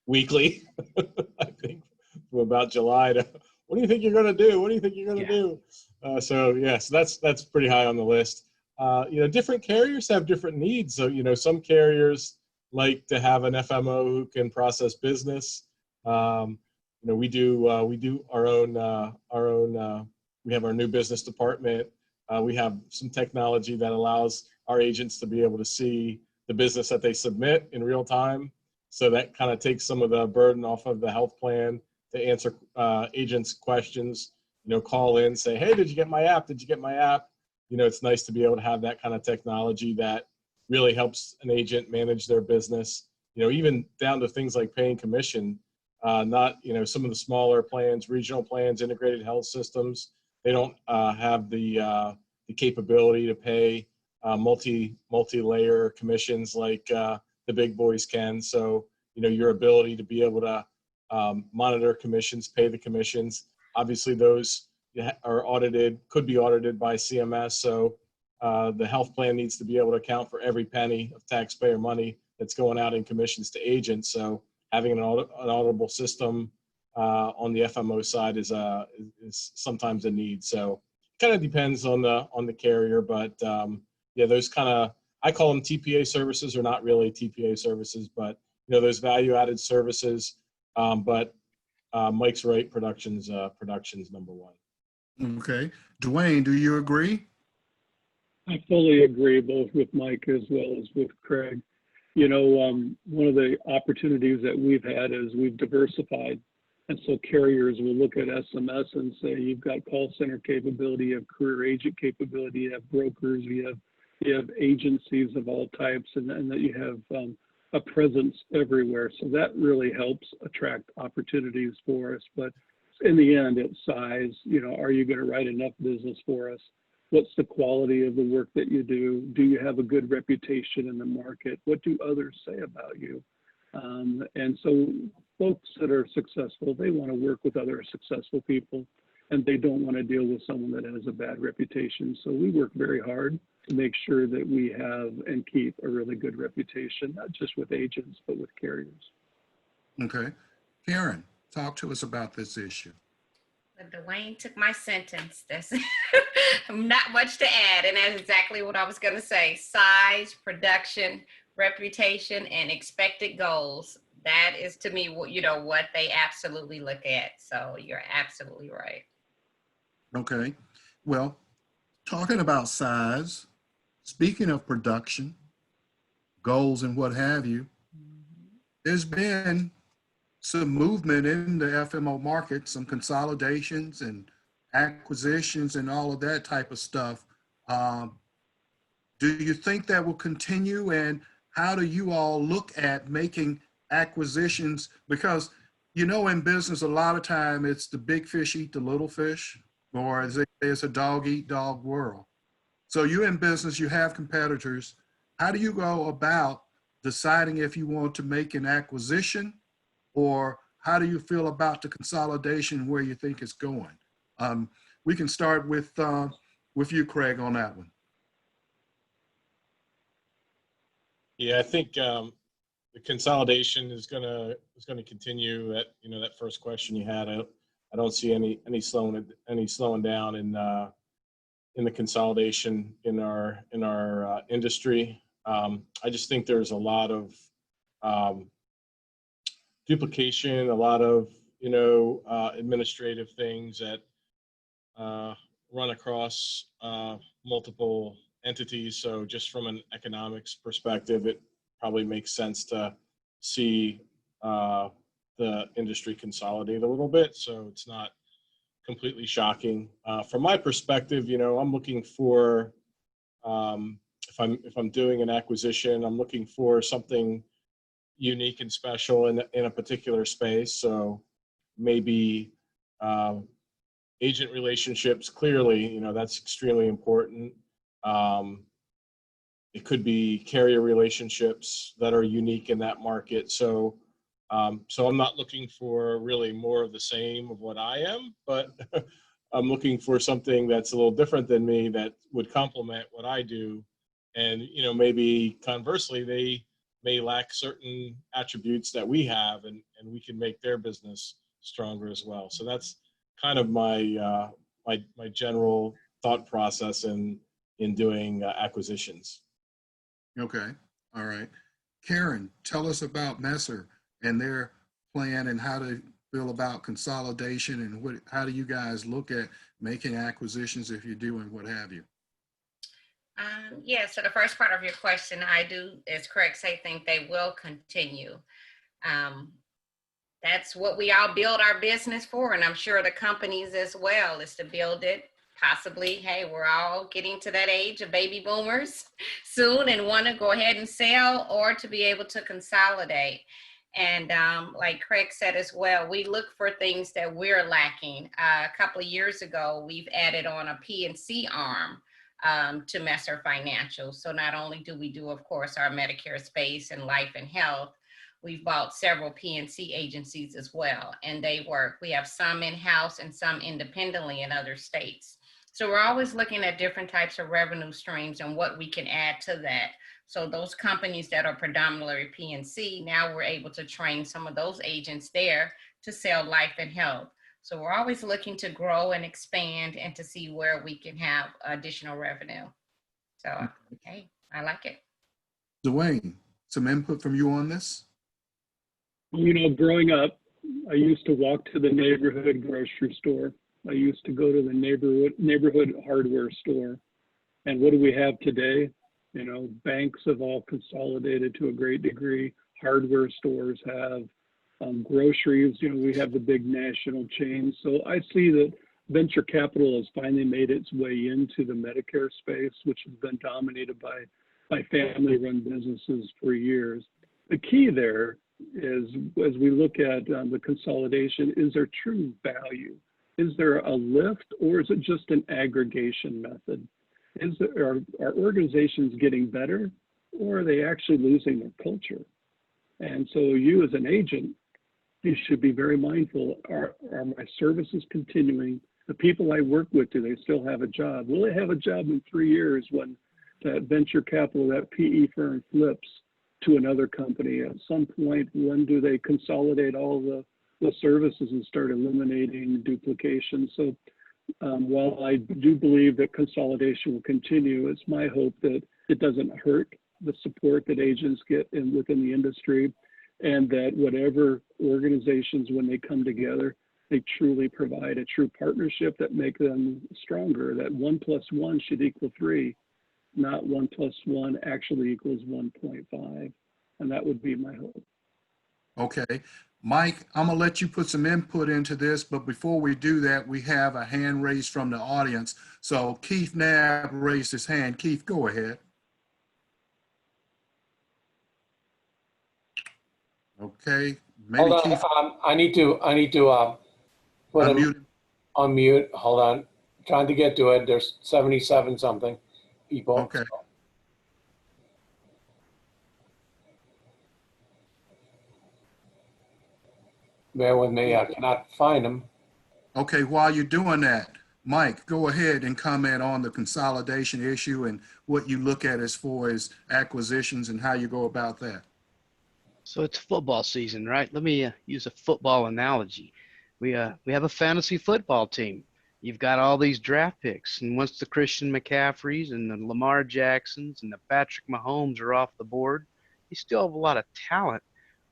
weekly, I think, from about July to, what do you think you're going to do? What do you think you're going to do? So that's pretty high on the list. You know, different carriers have different needs. So, you know, some carriers like to have an FMO who can process business. You know, we do our own, we have our new business department. We have some technology that allows our agents to be able to see the business that they submit in real time. So that kind of takes some of the burden off of the health plan to answer agents' questions. You know, call in, say, hey, did you get my app? Did you get my app? You know, it's nice to be able to have that kind of technology that really helps an agent manage their business. You know, even down to things like paying commission. Not, you know, some of the smaller plans, regional plans, integrated health systems, they don't have the capability to pay multi-layer commissions like the big boys can. So, you know, your ability to be able to monitor commissions, pay the commissions, obviously those are audited, could be audited by CMS. So the health plan needs to be able to account for every penny of taxpayer money that's going out in commissions to agents. So having an auditable system on the FMO side is sometimes a need. So kind of depends on the carrier, but yeah, those kind of, I call them TPA services, or not really TPA services, but you know, those value-added services. But Mike's right, production's number one. Okay. Dwayne, do you agree? I fully agree, both with Mike as well as with Craig. You know, one of the opportunities that we've had is we've diversified And so carriers will look at SMS and say, you've got call center capability, you have career agent capability, you have brokers, you have agencies of all types, and that you have a presence everywhere. So that really helps attract opportunities for us. But in the end, it's size. You know, are you going to write enough business for us? What's the quality of the work that you do? Do you have a good reputation in the market? What do others say about you? And so folks that are successful, they want to work with other successful people, and they don't want to deal with someone that has a bad reputation. So we work very hard to make sure that we have and keep a really good reputation, not just with agents, but with carriers. Okay. Karen, talk to us about this issue. Dwayne took my sentence. That's not much to add, and that's exactly what I was going to say. Size, production, reputation, and expected goals. That is, to me, what what they absolutely look at. So you're absolutely right. Okay. Well, talking about size, speaking of production, goals and what have you, there's been some movement in the FMO market, some consolidations and acquisitions and all of that type of stuff. Do you think that will continue, and how do you all look at making acquisitions? Because, you know, in business, a lot of time it's the big fish eat the little fish, or as they say, it's a dog eat dog world. So you're in business, you have competitors. How do you go about deciding if you want to make an acquisition, or how do you feel about the consolidation, where you think it's going? We can start with you, Craig, on that one. Yeah, I think the consolidation is gonna continue. That first question you had, I don't see any slowing down in the consolidation in our industry. I just think there's a lot of duplication, a lot of administrative things that run across multiple entities. So just from an economics perspective, it probably makes sense to see the industry consolidate a little bit. So it's not completely shocking. From my perspective, I'm looking for, if I'm doing an acquisition, I'm looking for something unique and special in a particular space. So maybe agent relationships, clearly, that's extremely important. It could be carrier relationships that are unique in that market. So I'm not looking for really more of the same of what I am, but I'm looking for something that's a little different than me that would complement what I do. And, maybe conversely, they may lack certain attributes that we have, and we can make their business stronger as well. So that's kind of my my general thought process in doing acquisitions. Okay. All right. Karen, tell us about Messer and their plan, and how to feel about consolidation, and how do you guys look at making acquisitions, if you do, and what have you? Yeah, so the first part of your question, I do, as Craig say, think they will continue. That's what we all build our business for, and I'm sure the companies as well, is to build it. Possibly, hey, we're all getting to that age of baby boomers soon and want to go ahead and sell, or to be able to consolidate. And like Craig said as well, we look for things that we're lacking. A couple of years ago, we've added on a P&C arm to Messer Financial. So not only do we do, of course, our Medicare space and life and health, we've bought several P&C agencies as well, and they work. We have some in-house and some independently in other states. So we're always looking at different types of revenue streams and what we can add to that. So those companies that are predominantly P&C, now we're able to train some of those agents there to sell life and health. So we're always looking to grow and expand and to see where we can have additional revenue. So, hey, I like it. Dwayne, some input from you on this? Growing up, I used to walk to the neighborhood grocery store. I used to go to the neighborhood hardware store. And what do we have today? Banks have all consolidated to a great degree. Hardware stores have Groceries, we have the big national chains. So I see that venture capital has finally made its way into the Medicare space, which has been dominated by family-run businesses for years. The key there is, as we look at the consolidation, is there true value? Is there a lift, or is it just an aggregation method? Are organizations getting better, or are they actually losing their culture? And so you as an agent, you should be very mindful. Are my services continuing? The people I work with, do they still have a job? Will they have a job in 3 years when that venture capital, that PE firm flips to another company? At some point, when do they consolidate all the services and start eliminating duplication? So while I do believe that consolidation will continue, it's my hope that it doesn't hurt the support that agents get within the industry, and that whatever organizations, when they come together, they truly provide a true partnership that make them stronger, that 1 + 1 should equal 3, not 1 + 1 actually equals 1.5. And that would be my hope. Okay. Mike, I'm going to let you put some input into this, but before we do that, we have a hand raised from the audience. So Keith Knabb raised his hand. Keith, go ahead. Okay. Maybe Hold Keith, on, I need to put him unmute. on mute. Hold on. Trying to get to it. There's 77 something people. Okay. Bear with me. I cannot find him. Okay, while you're doing that, Mike, go ahead and comment on the consolidation issue and what you look at as far as acquisitions and how you go about that. So it's football season, right? Let me use a football analogy. We have a fantasy football team. You've got all these draft picks, and once the Christian McCaffreys and the Lamar Jacksons and the Patrick Mahomes are off the board, you still have a lot of talent,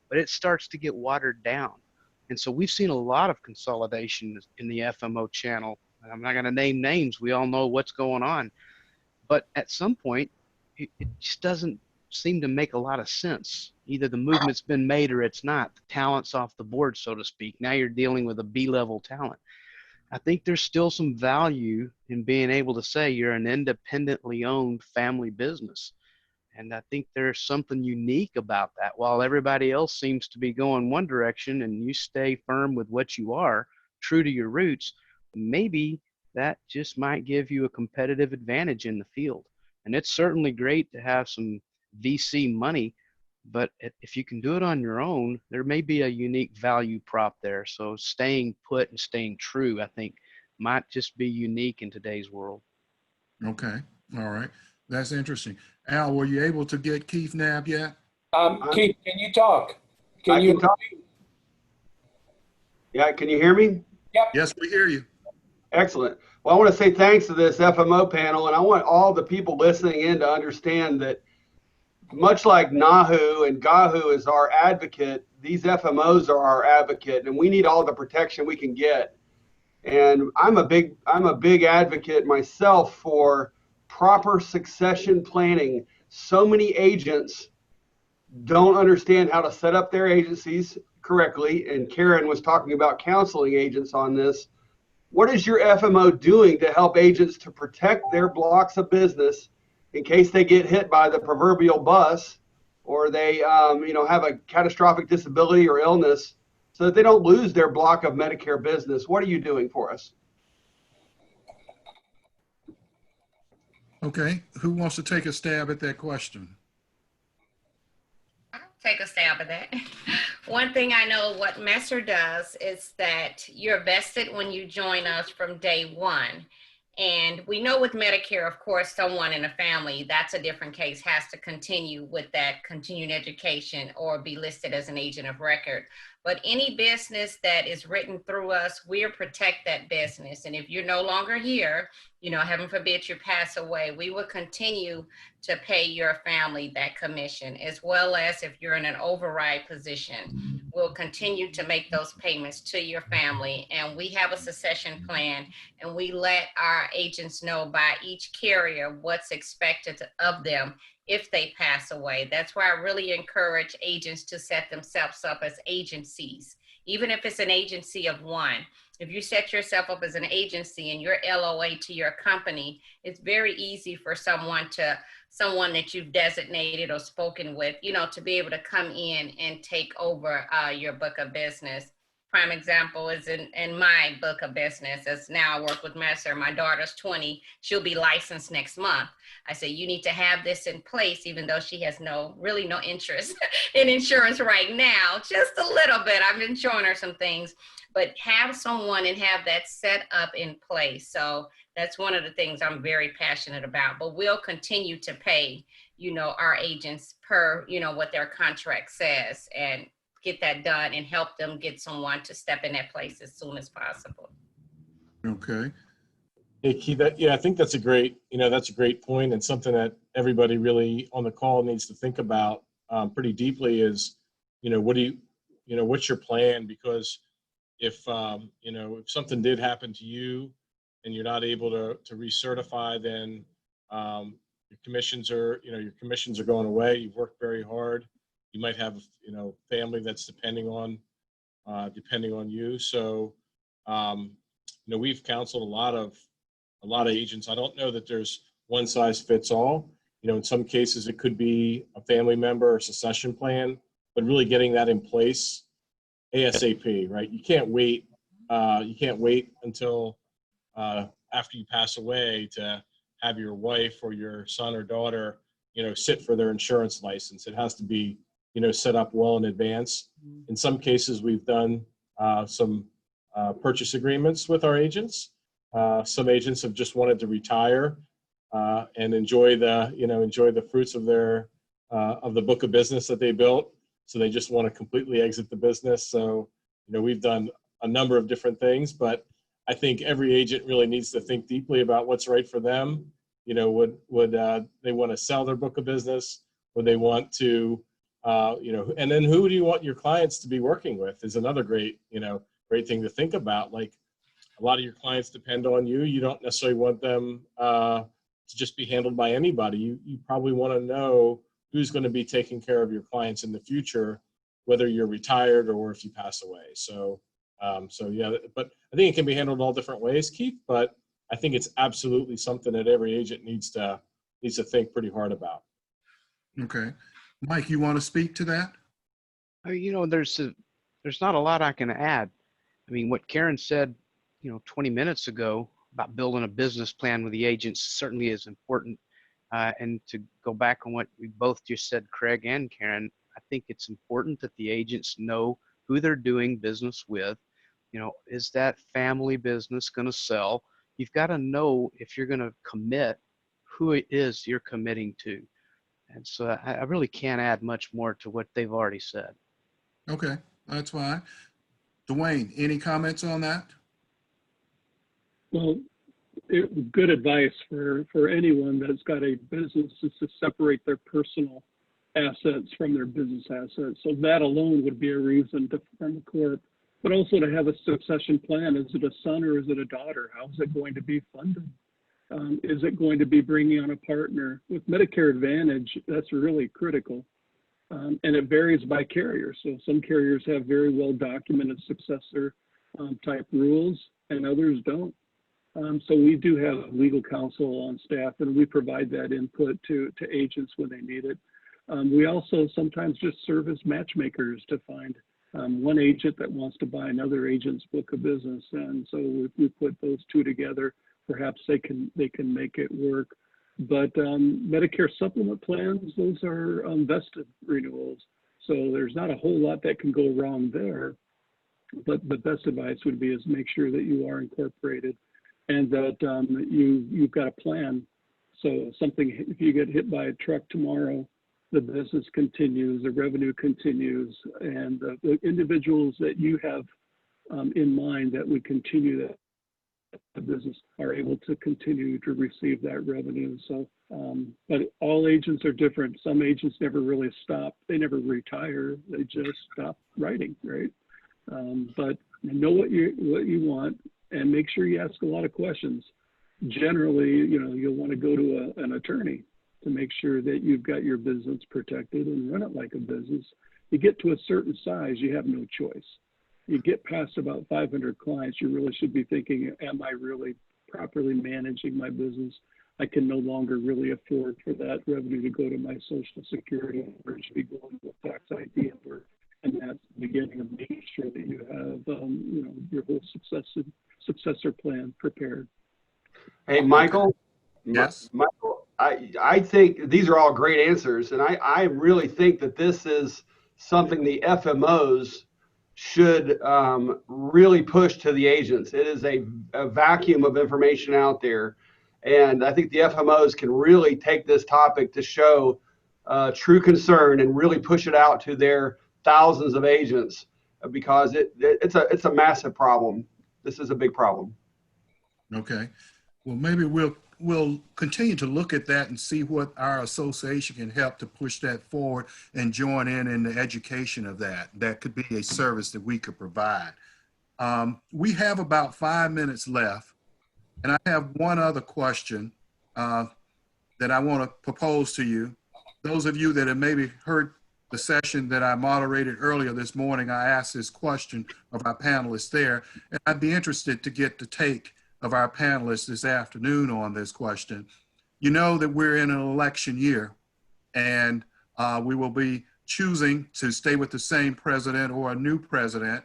but it starts to get watered down. And so we've seen a lot of consolidation in the FMO channel. I'm not going to name names. We all know what's going on. But at some point, it just doesn't seem to make a lot of sense. Either the movement's been made or it's not. The talent's off the board, so to speak. Now you're dealing with a B-level talent. I think there's still some value in being able to say you're an independently owned family business. And I think there's something unique about that. While everybody else seems to be going one direction and you stay firm with what you are, true to your roots, maybe that just might give you a competitive advantage in the field. And it's certainly great to have some VC money, but if you can do it on your own, there may be a unique value prop there. So staying put and staying true, I think, might just be unique in today's world. Okay, all right. That's interesting. Al, were you able to get Keith Knabb yet? Keith, can you talk? I can talk. Yeah, can you hear me? Yep. Yes, we hear you. Excellent. Well, I want to say thanks to this FMO panel, and I want all the people listening in to understand that much like GAHU and GAHU is our advocate, these FMOs are our advocate, and we need all the protection we can get. And I'm a big advocate myself for proper succession planning. So many agents don't understand how to set up their agencies correctly, and Karen was talking about counseling agents on this. What is your FMO doing to help agents to protect their blocks of business in case they get hit by the proverbial bus, or they have a catastrophic disability or illness, so that they don't lose their block of Medicare business? What are you doing for us? Okay, who wants to take a stab at that question? I'll take a stab at that. One thing I know what Messer does is that you're vested when you join us from day one. And we know with Medicare, of course, someone in a family, that's a different case, has to continue with that continuing education or be listed as an agent of record. But any business that is written through us, we'll protect that business. And if you're no longer here, heaven forbid you pass away, we will continue to pay your family that commission, as well as if you're in an override position, we'll continue to make those payments to your family. And we have a succession plan, and we let our agents know by each carrier what's expected of them if they pass away. That's why I really encourage agents to set themselves up as agencies, even if it's an agency of one. If you set yourself up as an agency and you're LOA to your company, it's very easy for someone that you've designated or spoken with, to be able to come in and take over your book of business. Prime example is in my book of business. As now I work with Messer. My daughter's 20. She'll be licensed next month. I say, you need to have this in place, even though she has really no interest in insurance right now, just a little bit. I've been showing her some things, but have someone and have that set up in place. So that's one of the things I'm very passionate about, but we'll continue to pay, our agents per, what their contract says, and get that done and help them get someone to step in that place as soon as possible. Okay. Hey, Keith, I think that's a great point, and something that everybody really on the call needs to think about pretty deeply is, what's your plan? Because if something did happen to you and you're not able to recertify, then your commissions are going away. You've worked very hard. You might have, family that's depending on you. So, we've counseled a lot of agents. I don't know that there's one size fits all. In some cases it could be a family member or succession plan, but really getting that in place ASAP, right? You can't wait until after you pass away to have your wife or your son or daughter, sit for their insurance license. It has to be, set up well in advance. In some cases, we've done some purchase agreements with our agents. Some agents have just wanted to retire and enjoy the fruits of the book of business that they built. So they just want to completely exit the business. So, we've done a number of different things, but I think every agent really needs to think deeply about what's right for them. Would they want to sell their book of business? Would they want to, and then who do you want your clients to be working with is another great thing to think about. Like, a lot of your clients depend on you. You don't necessarily want them to just be handled by anybody. You probably want to know who's going to be taking care of your clients in the future, whether you're retired or if you pass away. So yeah, but I think it can be handled all different ways, Keith, but I think it's absolutely something that every agent needs to think pretty hard about. Okay. Mike, you want to speak to that? There's not a lot I can add. I mean, what Karen said, 20 minutes ago about building a business plan with the agents certainly is important. And to go back on what we both just said, Craig and Karen, I think it's important that the agents know who they're doing business with. Is that family business going to sell? You've got to know, if you're going to commit, who it is you're committing to. And so I really can't add much more to what they've already said. Okay, that's fine. Dwayne, any comments on that? Well, good advice for anyone that's got a business is to separate their personal assets from their business assets. So that alone would be a reason to form a corp, but also to have a succession plan. Is it a son or is it a daughter? How is it going to be funded? Is it going to be bringing on a partner? With Medicare Advantage, that's really critical. And it varies by carrier. So some carriers have very well documented successor type rules and others don't. So we do have legal counsel on staff, and we provide that input to agents when they need it. We also sometimes just serve as matchmakers to find one agent that wants to buy another agent's book of business. And so we put those two together. Perhaps they can make it work. But Medicare supplement plans, those are vested renewals. So there's not a whole lot that can go wrong there. But the best advice would be is make sure that you are incorporated and that you've got a plan. So if you get hit by a truck tomorrow, the business continues, the revenue continues, and the individuals that you have in mind that would continue that the business are able to continue to receive that revenue. So, but all agents are different. Some agents never really stop. They never retire. They just stop writing, right? But know what you want and make sure you ask a lot of questions. Generally, you'll want to go to an attorney to make sure that you've got your business protected and run it like a business. You get to a certain size, you have no choice. You get past about 500 clients, you really should be thinking, am I really properly managing my business? I can no longer really afford for that revenue to go to my Social Security number. It should be going to a tax ID number. And that's the beginning of making sure that you have, you know, your whole successor plan prepared. Hey, Michael. Yes. Michael, I think these are all great answers, and I really think that this is something the FMOs should really push to the agents. It is a vacuum of information out there, and I think the FMOs can really take this topic to show true concern and really push it out to their thousands of agents, because it's a massive problem. This is a big problem. Okay. Well, maybe we'll continue to look at that and see what our association can help to push that forward and join in the education of that. That could be a service that we could provide. We have about 5 minutes left, and I have one other question that I want to propose to you. Those of you that have maybe heard the session that I moderated earlier this morning, I asked this question of our panelists there, and I'd be interested to get the take of our panelists this afternoon on this question. You know that we're in an election year, and we will be choosing to stay with the same president or a new president.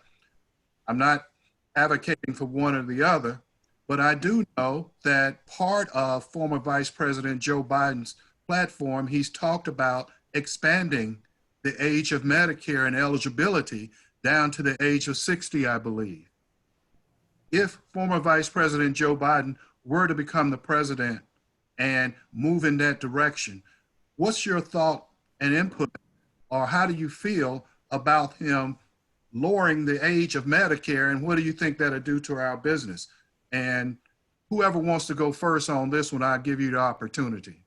I'm not advocating for one or the other, but I do know that part of former Vice President Joe Biden's platform, he's talked about expanding the age of Medicare and eligibility down to the age of 60, I believe. If former Vice President Joe Biden were to become the president and move in that direction, what's your thought and input, or how do you feel about him lowering the age of Medicare, and what do you think that'll do to our business? And whoever wants to go first on this one, I'll give you the opportunity.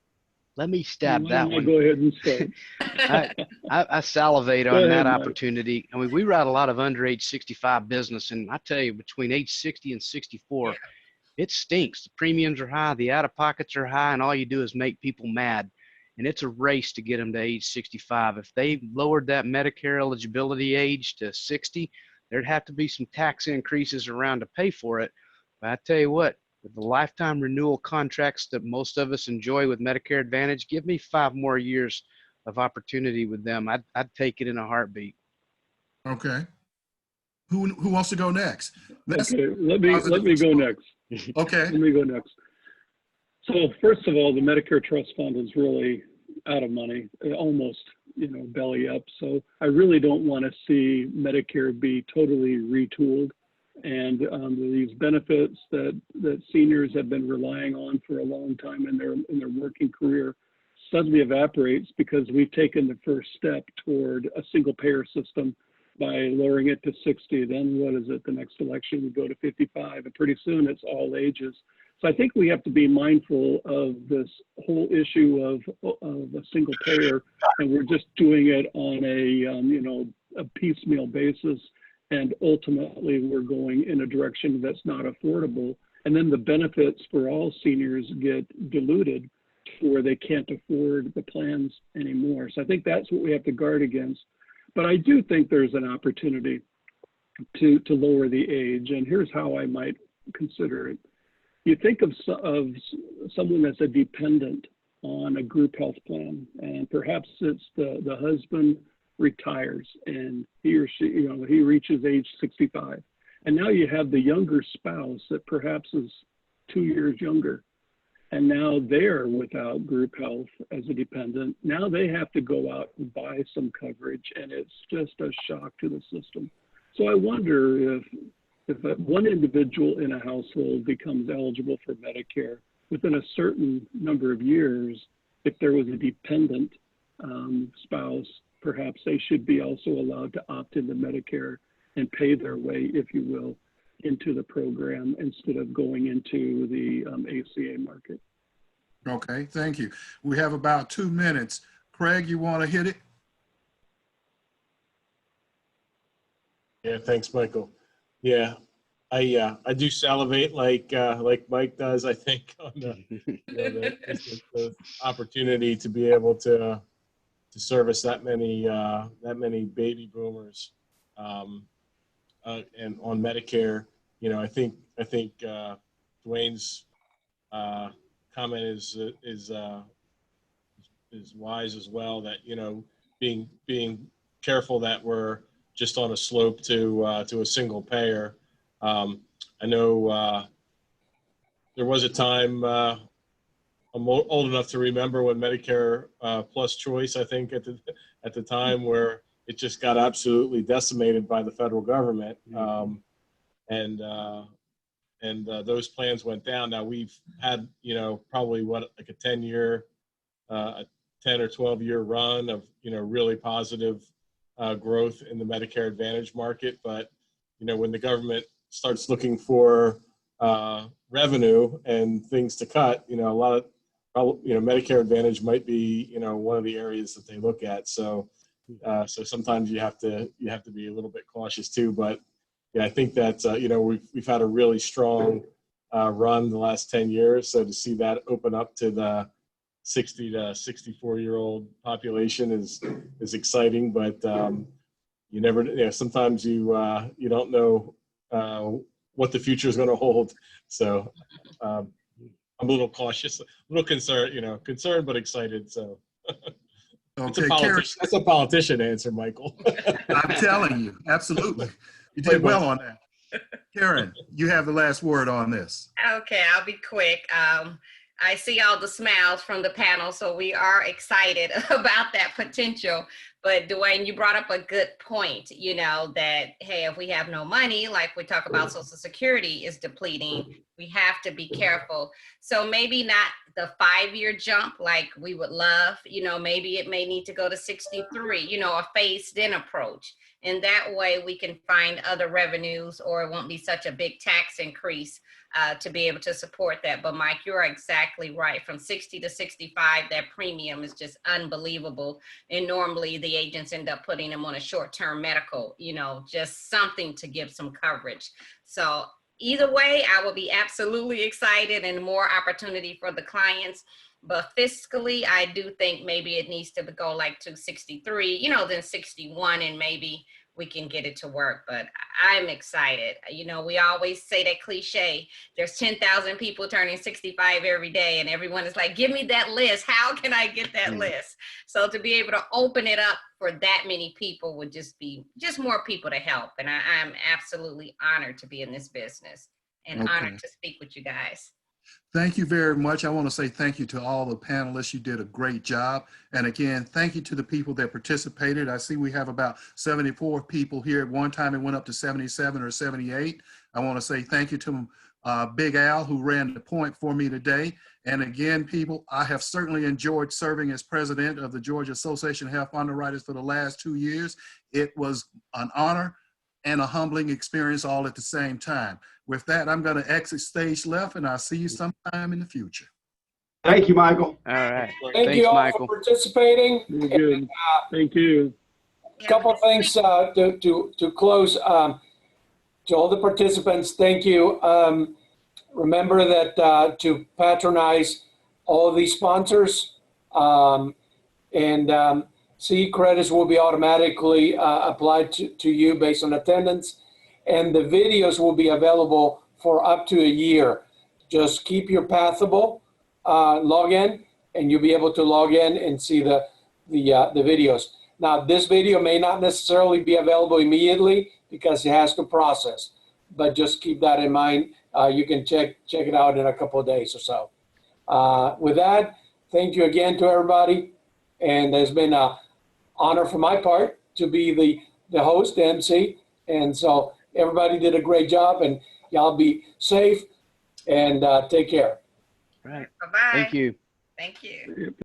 Let me stab that one. Go ahead and start. I salivate on that opportunity. I mean, we write a lot of under age 65 business, and I tell you, between age 60 and 64, it stinks. The premiums are high, the out-of-pockets are high, and all you do is make people mad. And it's a race to get them to age 65. If they lowered that Medicare eligibility age to 60, there'd have to be some tax increases around to pay for it. But I tell you what, with the lifetime renewal contracts that most of us enjoy with Medicare Advantage, give me 5 more years of opportunity with them. I'd take it in a heartbeat. Okay. Who wants to go next? Okay, let me go next. Okay. Let me go next. So first of all, the Medicare Trust Fund is really out of money, almost, you know, belly up. So I really don't want to see Medicare be totally retooled. And these benefits that seniors have been relying on for a long time in their working career suddenly evaporates because we've taken the first step toward a single payer system by lowering it to 60. Then what is it? The next election we go to 55, and pretty soon it's all ages. So I think we have to be mindful of this whole issue of a single payer, and we're just doing it on a piecemeal basis. And ultimately, we're going in a direction that's not affordable. And then the benefits for all seniors get diluted to where they can't afford the plans anymore. So I think that's what we have to guard against. But I do think there's an opportunity to lower the age. And here's how I might consider it. You think of someone that's a dependent on a group health plan, and perhaps it's the husband retires and he or she, he reaches age 65. And now you have the younger spouse that perhaps is 2 years younger. And now they're without group health as a dependent. Now they have to go out and buy some coverage, and it's just a shock to the system. So I wonder if one individual in a household becomes eligible for Medicare within a certain number of years, if there was a dependent spouse, perhaps they should be also allowed to opt into Medicare and pay their way, if you will, into the program instead of going into the ACA market. Okay, thank you. We have about 2 minutes. Craig, you want to hit it? Yeah, thanks, Michael. Yeah, I do salivate like Mike does. I think on the opportunity to be able to service that many baby boomers, and on Medicare. I think Dwayne's comment is wise as well. That being careful that we're just on a slope to a single payer. I know there was a time, I'm old enough to remember when Medicare Plus Choice, I think at the time, where it just got absolutely decimated by the federal government, and those plans went down. Now we've had probably like a 10-year, a 10 or 12-year run of really positive growth in the Medicare Advantage market, but when the government starts looking for revenue and things to cut, a lot of Medicare Advantage might be one of the areas that they look at. So sometimes you have to be a little bit cautious too. But I think that we've had a really strong run the last 10 years. So to see that open up to the 60 to 64-year-old population is exciting. But you never, sometimes you don't know what the future is going to hold. So I'm a little cautious, a little concerned but excited. So Okay, that's a politician answer, Michael. I'm telling you, absolutely. You did well on that. Karen, you have the last word on this. Okay, I'll be quick. I see all the smiles from the panel, so we are excited about that potential. But Dwayne, you brought up a good point, that, hey, if we have no money, like we talk about Social Security is depleting, we have to be careful. So maybe not the 5-year jump like we would love, maybe it may need to go to 63, a phased in approach. And that way we can find other revenues, or it won't be such a big tax increase to be able to support that. But Mike, you're exactly right. From 60 to 65, that premium is just unbelievable. And normally the agents end up putting them on a short-term medical, just something to give some coverage. So either way, I will be absolutely excited and more opportunity for the clients. But fiscally, I do think maybe it needs to go like to 63, then 61, and maybe we can get it to work. But I'm excited. We always say that cliche, there's 10,000 people turning 65 every day, and everyone is like, give me that list. How can I get that list? So to be able to open it up for that many people would just be more people to help. And I'm absolutely honored to be in this business and honored to speak with you guys. Thank you very much. I want to say thank you to all the panelists. You did a great job. And again, thank you to the people that participated. I see we have about 74 people here. At one time, it went up to 77 or 78. I want to say thank you to Big Al, who ran the point for me today. And again, people, I have certainly enjoyed serving as president of the Georgia Association of Health Underwriters for the last 2 years. It was an honor and a humbling experience all at the same time. With that, I'm going to exit stage left, and I'll see you sometime in the future. Thank you, Michael. All right. Thank Thanks, you all Michael. for participating. Very good. Thank you. A couple of things to close. To all the participants, thank you. Remember that to patronize all of these sponsors, C credits will be automatically applied to you based on attendance, and the videos will be available for up to a year. Just keep your Pathable login, and you'll be able to log in and see the videos. Now, this video may not necessarily be available immediately because it has to process, but just keep that in mind. You can check it out in a couple of days or so. With that, thank you again to everybody, and it's been an honor for my part to be the host, the MC, and so everybody did a great job, and y'all be safe and take care. Right. Bye-bye. Thank you. Thank you.